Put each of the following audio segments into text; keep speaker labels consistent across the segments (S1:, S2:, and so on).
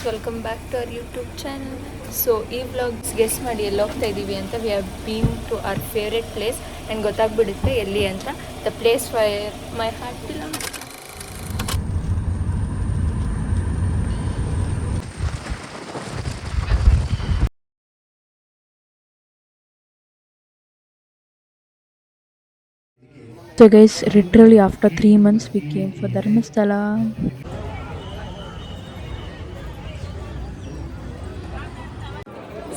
S1: Welcome back to our YouTube channel. So ಈ vlogs guess ಮಾಡಿ ಎಲ್ಲಿ ಹೋಗ್ತಾ ಇದ್ದೀವಿ ಅಂತ. We have been to our favourite place and ಗೊತ್ತಾಗ್ಬಿಡುತ್ತೆ ಎಲ್ಲಿ ಅಂತ. The place where my heart belongs.
S2: So guys, literally after 3 months we came for Dharmasthala.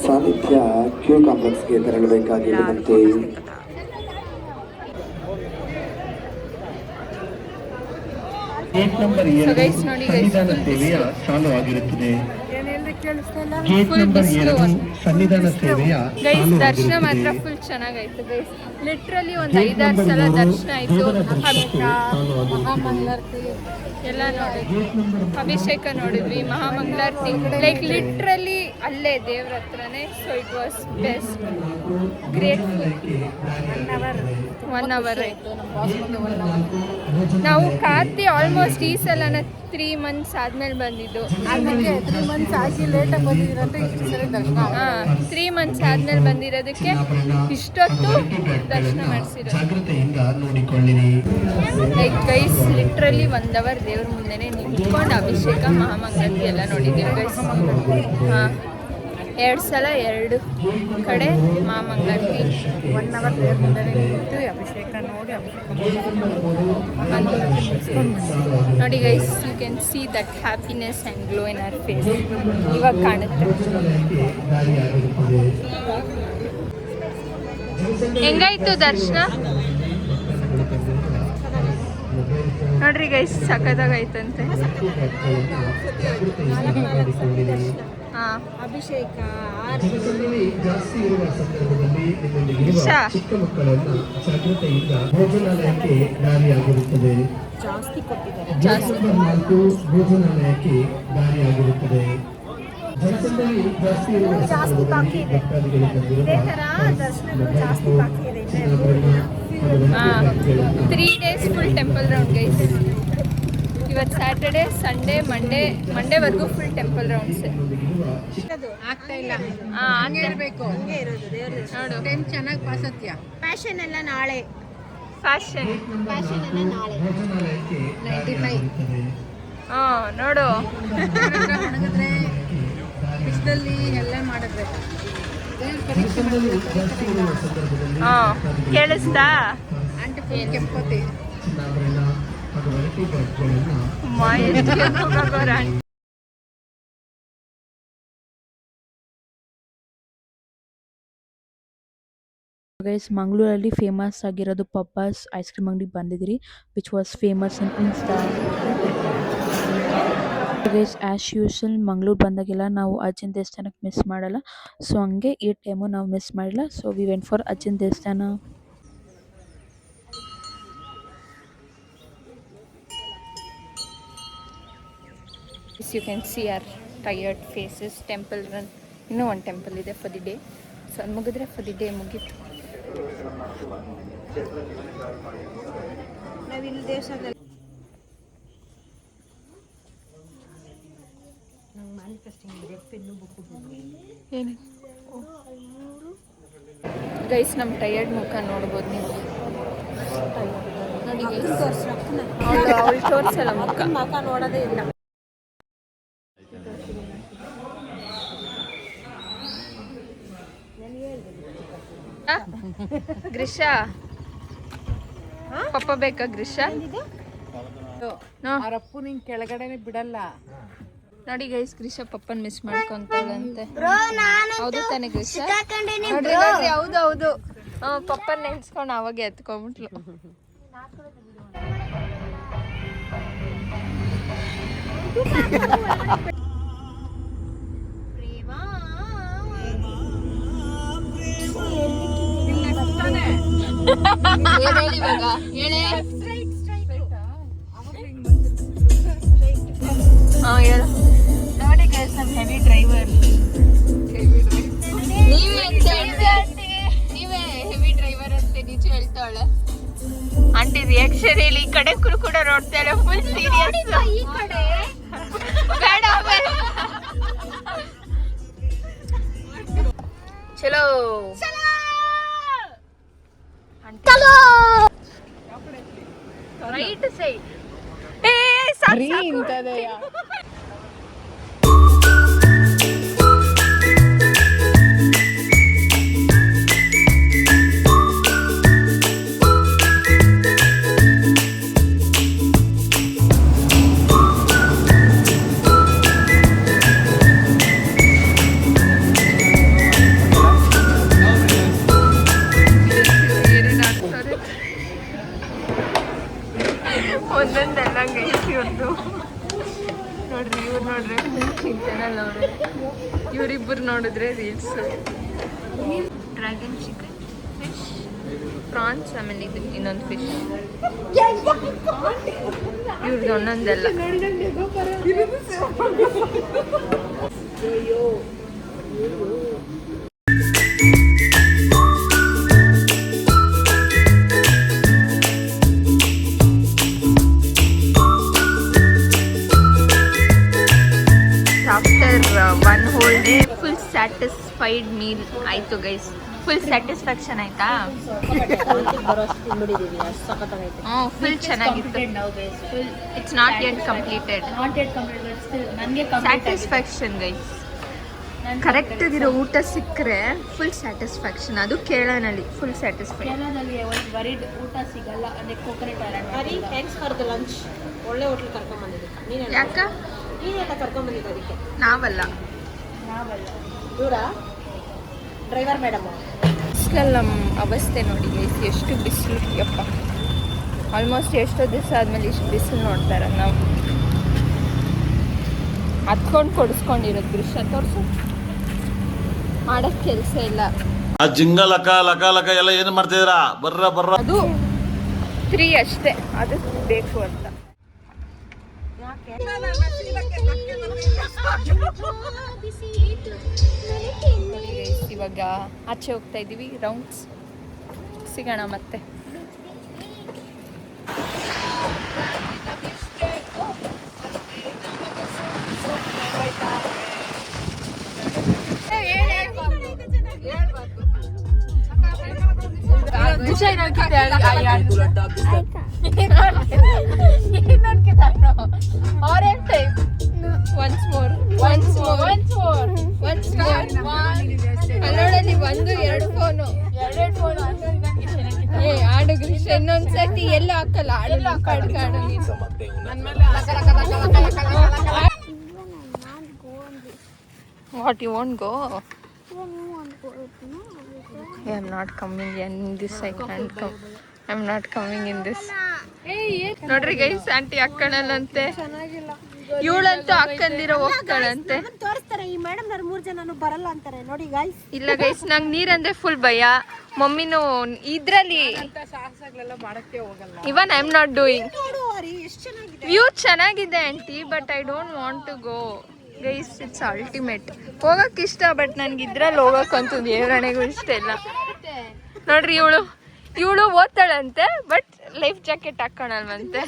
S3: ಸಾನಿಧ್ಯ ಕ್ಯೂ ಕಾಂಪ್ಲೆಕ್ಸ್ಗೆ ತೆರಳಬೇಕಾಗಿರುವಂತೆ ಗೇಟ್ ನಂಬರ್ 2 ಸನ್ನಿಧಾನ ಸೇವೆಯ ಚಾಲು ಆಗಿರುತ್ತದೆ. ಗೇಟ್ ನಂಬರ್ 2 ಸನ್ನಿಧಾನ ಸೇವೆಯ
S1: ದರ್ಶನ ಮಾತ್ರ ಫುಲ್ ಚೆನ್ನಾಗಾಯ್ತು ಗೈಸ್. ಲಿಟ್ರಲಿ ಒಂದು 5-6 ಸಲ ದರ್ಶನ ಆಯಿತು. ಮಹಾಮಂಗಳಾರತಿ ಎಲ್ಲ ನೋಡಿದ್ವಿ, ಅಭಿಷೇಕ ನೋಡಿದ್ವಿ, ಮಹಾಮಂಗಳಾರತಿ ಲೈಕ್ ಲಿಟ್ರಲಿ ಅಲ್ಲೇ ದೇವ್ರ ಹತ್ರನೇ. So it was best, grateful. 1 hour ಆಯಿತು. ನಾವು ಕಾರ್ತಿ ಆಲ್ಮೋಸ್ಟ್ ಈ ಸಲನ 3 months ಆದ್ಮೇಲೆ ಬಂದಿದ್ದು.
S4: ಅದಕ್ಕೆ 3 months ಆಗಿ ಲೇಟಾಗಿ ಬಂದಿದ್ದೀರಂತ ಇಷ್ಟು ಸರಿ ದರ್ಶನ.
S1: 3 months ಆದ್ಮೇಲೆ ಬಂದಿರೋದಕ್ಕೆ ಇಷ್ಟೊತ್ತು ದರ್ಶನ ಮಾಡಿಸಿರೋದು. ಲೈಕ್ ಗೈಸ್ ಲಿಟ್ರಲಿ 1 hour ದೇವ್ರ ಮುಂದೆನೇ ನಿಂತ್ಕೊಂಡು ಅಭಿಷೇಕ ಮಹಾಮಂಗಳಾರತಿ ಎಲ್ಲ ನೋಡಿದ್ದೀವಿ ಗೈಸ್. 2 ಸಲ 2 ಕಡೆ ಮಹಾಮಂಗಳಾರತಿ.
S4: 1 hour ದೇವ್ರ ಮುಂದೆ ನಿಂತು ಅಭಿಷೇಕ ನೋಡಿ
S1: ನೋಡಿ guys, you can see that happiness and glow in our face. ಇವಾಗ ಕಾಣುತ್ತೆ. ಹೆಂಗಾಯ್ತು ದರ್ಶನ ನೋಡ್ರಿ ಗೈಸ್, ಸಖತ್ತಾಗೈತಂತೆ.
S4: ಅಭಿಷೇಕ
S3: ಚಿಕ್ಕ ಮಕ್ಕಳನ್ನ ಜಾಗೃತೆಯಿಂದ ಭೋಜನಾಲಯಕ್ಕೆ ದಾರಿಯಾಗಿರುತ್ತದೆ.
S4: ಜಾಸ್ತಿ ಕೊಟ್ಟಿದ್ದಾರೆ.
S3: ಗೇಟ್ ನಂಬರ್ 4 ಭೋಜನಾಲಯಕ್ಕೆ ದಾರಿಯಾಗಿರುತ್ತದೆ. ಜನಸಂದಣಿ ಜಾಸ್ತಿ ಇರುವ ಸಂದರ್ಭದಲ್ಲಿ ಭಕ್ತಾದಿಗಳು ಬಂದಿರುವ
S1: 3 days full temple round guys. ಇವತ್ತು ಸ್ಯಾಟರ್ಡೆ, ಸಂಡೇ, ಮಂಡೇವರೆಗೂ ಫುಲ್ ಟೆಂಪಲ್ ರೌಂಡ್ಸ್.
S4: ಆಗ್ತಾ ಇಲ್ಲ,
S1: ಹಂಗೆ
S4: ಇರಬೇಕು, ಹಂಗೆ ಇರೋದು ದೇವ್ರ ನೋಡು. ಟೈಮ್ ಚೆನ್ನಾಗಿ ಪಾಸತ್ಯ. ಫ್ಯಾಷನ್ ಎಲ್ಲ ನಾಳೆ,
S1: ಫ್ಯಾಷನ್
S4: ಎಲ್ಲ ನಾಳೆ. 95
S1: ನೋಡು.
S4: ಒಣಗಿದ್ರೆ ಬಿಸಿಲಲ್ಲಿ ಎಲ್ಲ ಮಾಡಿದ್ರೆ
S1: ಕೇಳಿಸ್ತಾ?
S4: ಅಂಟು ಫುಲ್ ಕೆಂಪತಿ.
S2: ಗೈಸ್, ಮಂಗಳೂರಲ್ಲಿ ಫೇಮಸ್ ಆಗಿರೋದು ಪಪ್ಪಾಸ್ ಐಸ್ ಕ್ರೀಮ್ ಅಂಗಡಿ ಬಂದಿದ್ರಿ, which was famous in Insta. Guys, as usual Mangaluru ಬಂದಾಗೆಲ್ಲ ನಾವು ಅಜ್ಜನ ದೇವಸ್ಥಾನಕ್ಕೆ ಮಿಸ್ ಮಾಡಲ್ಲ. ಸೊ ಹಂಗೆ ಈ ಟೈಮು ನಾವು ಮಿಸ್ ಮಾಡಿಲ್ಲ. ಸೊ ವಿ ವೆಂಟ್ ಫಾರ್ ಅಜ್ಜನ ದೇವಸ್ಥಾನ.
S1: You can see our tired faces. Temple run, ಇನ್ನೂ ಒಂದು ಟೆಂಪಲ್ ಇದೆ ಫಾರ್ ದಿ ಡೇ. ಸೊ ಅದು ಮುಗಿದ್ರೆ ಫಾರ್ ದಿ ಡೇ ಮುಗೀತು.
S4: ನಾವಿಲ್ಲಿ ದೇವಸ್ಥಾನದಲ್ಲಿ
S1: ಏನು ಗೈಸ್, ನಮ್ಮ ಟಯರ್ಡ್ ಮುಖ ನೋಡ್ಬೋದು ನೀವು. ನೋಡಿ ಗೈಸ್, ಅವಳು ತೋರಿಸಲ್ಲ ಮುಖ
S4: ನೋಡೋದೇ ಇಲ್ಲ.
S1: ಗ್ರೀಷಾ, ಪಪ್ಪ ಬೇಕಾ ಗ್ರೀಷಾ?
S4: ಅವರಪ್ಪು ನಿಂಗೆ ಕೆಳಗಡೆನೆ ಬಿಡಲ್ಲ.
S1: ನೋಡಿ ಗೈಸ್, ಗ್ರೀಷಾ ಪಪ್ಪನ್ ಮಿಸ್ ಮಾಡ್ಕೊಂತಾಳಂತೆ. ಹೌದು ತಾನೇ ಗ್ರೀಷಾ? ನೋಡ್ರಿ ನೋಡ್ರಿ, ಹೌದು ಹೌದು. ಪಪ್ಪನ್ ನೆನ್ಸ್ಕೊಂಡು ಅವಾಗೆ ಎತ್ಕೊಂಡ್ಬಿಟ್ಲು. ಹೇಳಿ ಇವಾಗ, ಹೇಳಿ. ಹೇಳು. ನೋಡಿ ಗೈಸ್, ನಮ್ಮ ಹೆವಿ ಡ್ರೈವರ್. ನೀವೇ ಅಂತ ನೀವೇ ಹೆವಿ ಡ್ರೈವರ್ ಅಂತ ನಿಜ ಹೇಳ್ತಾಳೆ ಆಂಟಿ. ರಿಯಾಕ್ಷನ್ ಹೇಳಿ. ಈ ಕಡೆ ಕೂಡ ನೋಡ್ತಾ ಇಲ್ಲ, ಫುಲ್ ಸೀರಿಯಸ್. ಈ ಕಡೆ ಬೇಡ ರೈಟ್ ಸೈಡ್ ಏ ಸಾಕು ಒಂದೊಂದೆಲ್ಲ ಗೈಸ್ ಇವ್ರದ್ದು ನೋಡ್ರಿ ಇವ್ರು ನೋಡ್ರಿ ಚಾನಲ್ ಅವ್ರೆ ಇವರಿಬ್ಬರು ನೋಡಿದ್ರೆ reels dragon chicken fish prawns ಆಮೇಲೆ ಇದು ಇನ್ನೊಂದು ಫಿಶ್ ಇವ್ರದ್ದು ಒಂದೊಂದೆಲ್ಲ one whole day full satisfied meal ಆಯಿತು ಗೈಸ್ ಫುಲ್ ಸ್ಯಾಟಿಸ್ಫ್ಯಾಕ್ಷನ್ ಆಯ್ತಾ ಫುಲ್ ಚೆನ್ನಾಗಿತ್ತು it's not yet completed satisfaction guys correct ಆಗಿರೋ ಊಟ ಸಿಕ್ಕರೆ ಫುಲ್ ಸ್ಯಾಟಿಸ್ಫ್ಯಾಕ್ಷನ್ ಅದು ಕೇರಳನಲ್ಲಿ ಫುಲ್ ಸ್ಯಾಟಿಸ್ಫೈಡ್
S2: ಊಟ ಸಿಗಲ್ಲ ಅದೇ coconut island
S4: thanks for the lunch ಒಳ್ಳೆ ಹೋಟ್ಲ್ ಕರ್ಕೊಂಡ್ಬಂದಿದ್ದು
S1: ಯಾಕ
S4: ನೀನೆಲ್ಲ ಕರ್ಕೊಂಡ್ಬಂದಿದ್ದು ಅದಕ್ಕೆ
S1: ನಾವಲ್ಲ
S4: ದೂರ ಡ್ರೈವರ್ ಮೇಡಮ್
S1: ನಮ್ಮ ಅವಸ್ಥೆ ನೋಡಿ ಗೈಸ್ ಎಷ್ಟು ಬಿಸಿಲು ಯಪ್ಪ ಆಲ್ಮೋಸ್ಟ್ ಎಷ್ಟೋ ದಿವಸ ಆದಮೇಲೆ ಇಷ್ಟು ಬಿಸಿಲು ನೋಡ್ತಾರೆ ನಾವು ಹತ್ಕೊಂಡು ಕೊಡಿಸ್ಕೊಂಡಿರೋದು ದೃಶ್ಯ ತೋರಿಸು ಮಾಡೋಕ್ಕೆ ಕೆಲಸ ಇಲ್ಲ
S5: ಆ ಜಿಂಗ ಲಕ ಲಕ ಲಕ ಎಲ್ಲ ಏನು ಮಾಡ್ತಿದ್ದೀರಾ ಬರ್ರ
S1: ಅದು 3 ಅಷ್ಟೇ ಅದು ಬೇಕು ಅಂತ ಇವಾಗ ಆಚೆ ಹೋಗ್ತಾ ಇದ್ದೀವಿ ರೌಂಡ್ಸ್ ಸಿಗೋಣ ಮತ್ತೆ ಅಲ್ಲೋಡಲ್ಲಿ 1-2 ಫೋನು ಆಡು ಗ್ರೀಷ್ ಇನ್ನೊಂದ್ಸತಿ ಎಲ್ಲ ಹಾಕಲ್ಲ ಆಡಲ್ಲ What you won't go? I am not coming in this. I can't come. I am not coming in this. ನೋಡ್ರಿ ಗೈಸ್ ಆಂಟಿ ಅಕ್ಕನಲ್ಲಂತೆ ಇವಳಂತೂ ಅಕ್ಕಂದಿರೋ ಹೋಗ್ತಾಳಂತೆ
S4: ತೋರಿಸ್ತಾರೆ ಈ ಮೇಡಮ್ ನವ್ರು 3 ಜನನು ಬರಲ್ಲ ಅಂತಾರೆ ನೋಡಿ ಗೈಸ್
S1: ಇಲ್ಲ ಗೈಸ್ ನಂಗೆ ನೀರಂದ್ರೆ ಫುಲ್ ಭಯ ಮಮ್ಮಿನೂ ಇದ್ರಲ್ಲಿ even I am not doing view ಚೆನ್ನಾಗಿದೆ aunty but I don't want to go guys it's ultimate ಹೋಗಕ್ಕೆ ಇಷ್ಟ ಬಟ್ ನನ್ಗೆ ಇದ್ರಲ್ಲಿ ಹೋಗಕ್ಕಂತೂ ದೇವರಣೆಗೂ ಇಷ್ಟ ಇಲ್ಲ ನೋಡ್ರಿ ಇವಳು ಓದ್ತಾಳಂತೆ ಬಟ್ ಲೈಫ್ ಜಾಕೆಟ್ ಹಾಕೋಣಲ್ವಂತೆ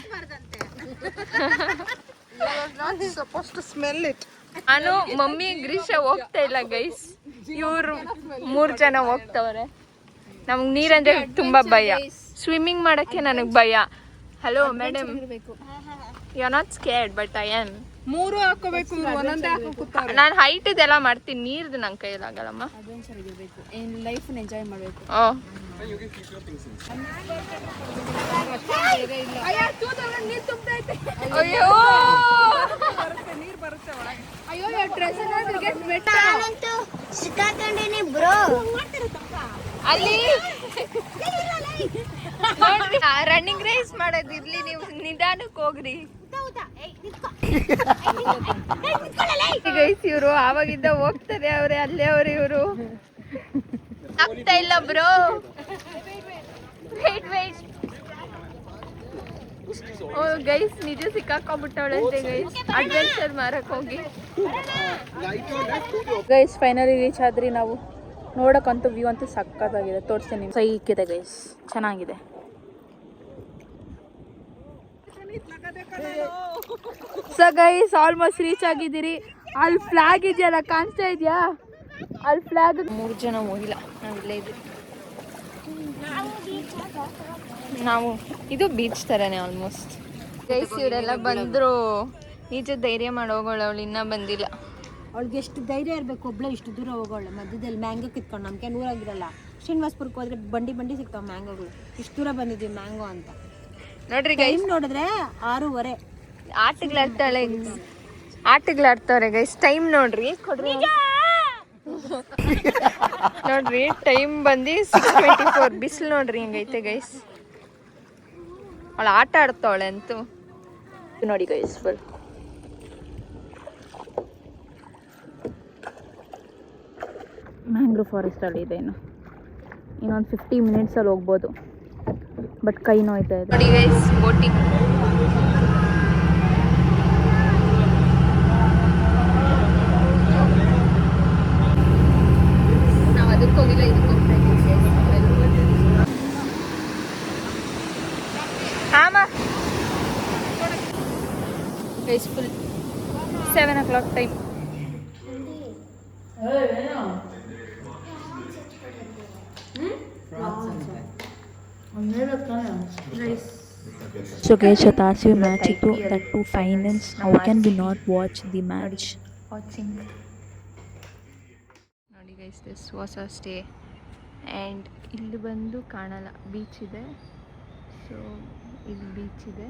S1: ನಾನು ಮಮ್ಮಿ ಗ್ರೀಷ ಹೋಗ್ತಾ ಇಲ್ಲ ಗೈಸ್ ಇವ್ರು 3 ಜನ ಹೋಗ್ತವ್ರೆ ನಮ್ಗೆ ನೀರಂದ್ರೆ ತುಂಬಾ ಭಯ ಸ್ವಿಮ್ಮಿಂಗ್ ಮಾಡಕ್ಕೆ ನನಗೆ ಭಯ hello madam you are not scared but I am
S6: 3 ಹಾಕೋಬೇಕು ಒಂದೊಂದೇ ಹಾಕೋತಾರೆ
S1: ನಾನು ಹೈಟ್ ಇದೆಲ್ಲ ಮಾಡ್ತೀನಿ ನೀರ್ದು ನಂಗೆ ಕೈಲಾಗಲ್ಲಮ್ಮ
S2: ಅಡ್ವೆಂಚರ್ ಆಗಿರ್ಬೇಕು ಲೈಫ್ ಎಂಜಾಯ್ ಮಾಡಬೇಕು
S1: ಅಯ್ಯೋ
S6: ನೀರ್ ಬರುತ್ತೆ ಒಳಗೆ
S1: ಅಯ್ಯೋ ಡ್ರೆಸ್
S4: ಸಿಕ್ಕಾಕೊಂಡೇನಿ ಬ್ರೋ
S1: ಅಲ್ಲಿ ರನ್ನಿಂಗ್ ರೇಸ್ ಮಾಡೋದಿರ್ಲಿ ನೀವು ನಿಧಾನಕ್ಕೆ ಹೋಗ್ರಿ ಗೈಸ್ ಇವರು ಆವಾಗಿದ್ದ ಹೋಗ್ತಾರೆ ಅವ್ರೆ ಅಲ್ಲೇ ಅವ್ರೆ ಇವರು ಆಗ್ತಾ ಇಲ್ಲ ಬ್ರೋ ವೇಟ್ ಓ ಗೈಸ್ ನಿಜ ಸಿಕ್ಕಾಕೊಂಡ್ಬಿಟ್ಟವಳಂತೆ ಗೈಸ್ ಅಡ್ವೆಂಚರ್ ಮಾರಕ್ ಹೋಗಿ
S2: ಗೈಸ್ ಫೈನಲಿ ರೀಚ್ ಆದ್ರಿ ನಾವು ನೋಡಕ್ಕಂತೂ ವ್ಯೂ ಅಂತೂ ಸಕ್ಕತ್ತಾಗಿದೆ ತೋರಿಸ್ತೀನಿ ಸೈಕಿದೆ ಗೈಸ್ ಚೆನ್ನಾಗಿದೆ ಸೊ ಗೈಸ್ ಆಲ್ಮೋಸ್ಟ್ ರೀಚ್ ಆಗಿದ್ದೀರಿ ಅಲ್ಲಿ ಫ್ಲಾಗ್ ಇದೆಯಲ್ಲ ಕಾಣಿಸ್ತಾ ಇದೆಯಾ
S1: ಅಲ್ಲಿ ಫ್ಲಾಗ್ 3 ಜನ ಹೋಗಿಲ್ಲ, ನಾವಿಲ್ಲೇ ಇದ್ದೀವಿ. ನಾವು ಇದು ಬೀಚ್ ಥರನೇ ಆಲ್ಮೋಸ್ಟ್. ಗೈಸ್ ಇವರೆಲ್ಲ ಬಂದರು, ನಿಜ ಧೈರ್ಯ ಮಾಡಿ ಹೋಗೋಳು, ಅವಳು ಇನ್ನೂ ಬಂದಿಲ್ಲ.
S4: ಅವಳಿಗೆ ಎಷ್ಟು ಧೈರ್ಯ ಇರಬೇಕು, ಒಬ್ಳೆ ಇಷ್ಟು ದೂರ ಹೋಗೋಳೆ. ಮಧ್ಯದಲ್ಲಿ ಮ್ಯಾಂಗೋ ಕಿತ್ಕೊಂಡು ನಮ್ಗೆ ಊರಾಗಿರಲ್ಲ. ಶ್ರೀನಿವಾಸ್ಪುರಕ್ಕೆ ಹೋದ್ರೆ ಬಂಡಿ ಸಿಗ್ತಾವೆ ಮ್ಯಾಂಗೋಗಳು. ಇಷ್ಟು ದೂರ ಬಂದಿದ್ದೀವಿ ಮ್ಯಾಂಗೋ ಅಂತ. ನೋಡ್ರಿ ಗೈಸ್, ನೋಡಿದ್ರೆ 6:30.
S1: ಆಟಗಳಾಡ್ತವ್ರೆ ಗೈಸ್. ಟೈಮ್ ನೋಡ್ರಿ, ಕೊಡ್ರಿ ನೋಡ್ರಿ ಟೈಮ್ ಬಂದು 6:24. ಬಿಸಿಲು ನೋಡ್ರಿ ಹೆಂಗೈತೆ ಗೈಸ್. ಅವಳು ಆಟ ಆಡ್ತಾವಳೆ ಅಂತೂ ನೋಡಿ ಗೈಸ್. ಫುಲ್
S2: ಮ್ಯಾಂಗ್ರೋವ್ ಫಾರೆಸ್ಟಲ್ಲಿ ಇದೆ. ಇನ್ನೊಂದು 50 ಮಿನಿಟ್ಸಲ್ಲಿ ಹೋಗ್ಬೋದು, ಬಟ್ ಕೈ ನೋಯ್ತಾ ಇದೆ.
S1: ನೋಡಿ ಗೈಸ್, ಬೋಟಿಂಗ್. ನಾವು ಅದಕ್ಕೆ ಹೋಗಿಲ್ಲ, ಇದಕ್ಕೆ ಹೋಗ್ತಾ ಇದ್ದೀವಿ. Guys full 7 o'clock time.
S2: So guys, Chetashvi match itu that two finals. How can we not watch the match?
S1: Watching ನೋಡಿ guys, this was a stay. And ಇಲ್ಲಿ ಬಂದು ಕಾಣಲ್ಲ, ಬೀಚ್ ಇದೆ. ಸೊ ಇಲ್ಲಿ ಬೀಚ್ ಇದೆ,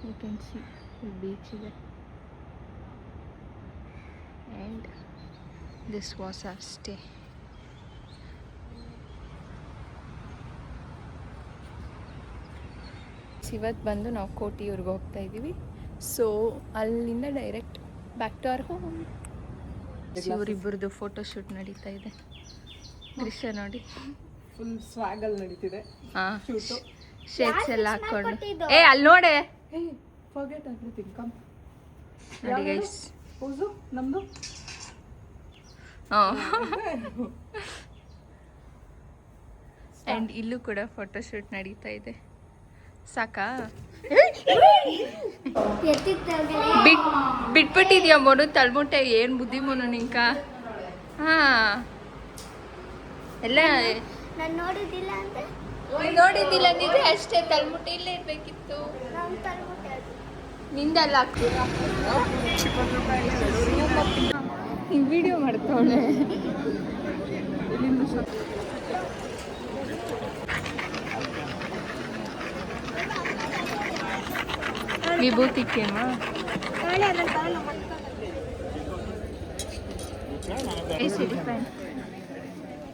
S1: ಯು ಕ್ಯಾನ್ ಸಿ ಇಲ್ಲಿ beach ಇದೆ. And this was a stay. ಇವತ್ತು ಬಂದು ನಾವು ಕೋಟಿಯೂರ್ಗೆ ಹೋಗ್ತಾ ಇದ್ದೀವಿ. ಸೊ ಅಲ್ಲಿಂದ direct back to our home. ಇವರಿಬ್ಬರದು ಫೋಟೋ ಶೂಟ್ ನಡೀತಾ ಇದೆ. ದೃಶ್ಯ ನೋಡಿ,
S6: ಫುಲ್ ಸ್ವಾಗಲ್ ನಡೀತಿದೆ.
S1: ಹಾಂ, ಶೇಕ್ಸ್ ಎಲ್ಲ ಹಾಕ್ಕೊಂಡು. ಅಲ್ಲಿ ನೋಡೆ,
S6: ಫರ್ಗೆಟ್ ಎವ್ರಿಥಿಂಗ್, ಕಮ್.
S1: ನೋಡಿ ಗೈಸ್,
S6: ಪೋಸು ನಮ್ದು.
S1: ಆ್ಯಂಡ್ ಇಲ್ಲೂ ಕೂಡ ಫೋಟೋ ಶೂಟ್ ನಡೀತಾ ಇದೆ. ಸಾಕಾ? ಬಿಟ್ಬಿಟ್ಟಿದ್ಯಾ ಮೊನು ತಳ್ಮುಟ್ಟೆ? ಏನು ಬುದ್ಧಿ ಮೊನು ನಿಂಕ? ಹಾಂ, ಎಲ್ಲ ನೋಡಿದ್ದಿಲ್ಲ ಅಂದಿದ್ರೆ ಅಷ್ಟೇ. ತಳ್ಮುಟ್ಟೆ ಇಲ್ಲೇ ಇರಬೇಕಿತ್ತು. ನಿಂದಲ್ಲ ಹಿಂಗೆ video ಮಾಡ್ತಾವಳೆ. ವಿಭೂತಿಕ್ಕೇನಾ?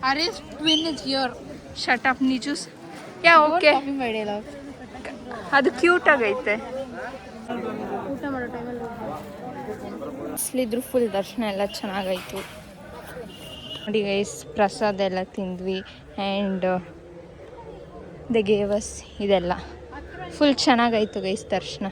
S1: Arrange twin is here. Shut up, Nijus. Yeah, okay. ಅದು ಕ್ಯೂಟ್ ಆಗೈತೆ. ಇದ್ರು ಫುಲ್ ದರ್ಶನ ಎಲ್ಲ ಚೆನ್ನಾಗಾಯ್ತು. ನೋಡಿ ಗೈಸ್, ಪ್ರಸಾದ ಎಲ್ಲ ತಿಂದ್ವಿ. ಆ್ಯಂಡ್ ದೆ ಗೇವ್ ಅಸ್ ಇದೆಲ್ಲ. ಫುಲ್ ಚೆನ್ನಾಗಾಯ್ತು ಗೈಸ್ ದರ್ಶನ.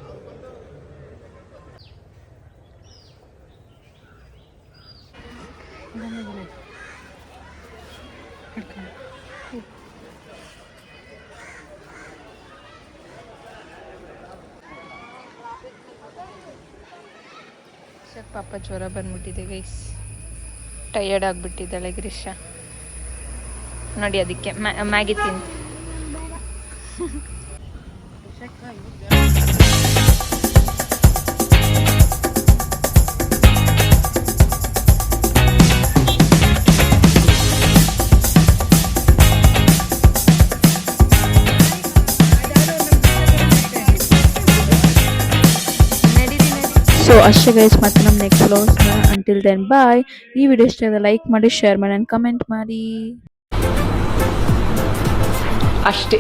S1: ಪಾಪ ಜ್ವರ ಬಂದ್ಬಿಟ್ಟಿದೆ ಗೈಸ್, ಟಯರ್ಡ್ ಆಗಿಬಿಟ್ಟಿದ್ದಾಳೆ ಗ್ರೀಷಾ. ನೋಡಿ ಅದಕ್ಕೆ ಮ್ಯಾಗಿ ತಿಂದು.
S2: ಸೊ ಅಷ್ಟೇ ಗೈಸ್, ಮತ್ತೆ ನಮ್ಮ ನೆಕ್ಸ್ಟ್ ವ್ಲಾಗ್ಸ್ನ. Until then bye. ಈ ವಿಡಿಯೋ ಇಷ್ಟ ಆಗಿದೆ ಲೈಕ್ ಮಾಡಿ, ಶೇರ್ ಮಾಡಿ, ಆ್ಯಂಡ್ ಕಮೆಂಟ್ ಮಾಡಿ.
S6: ಅಷ್ಟೇ.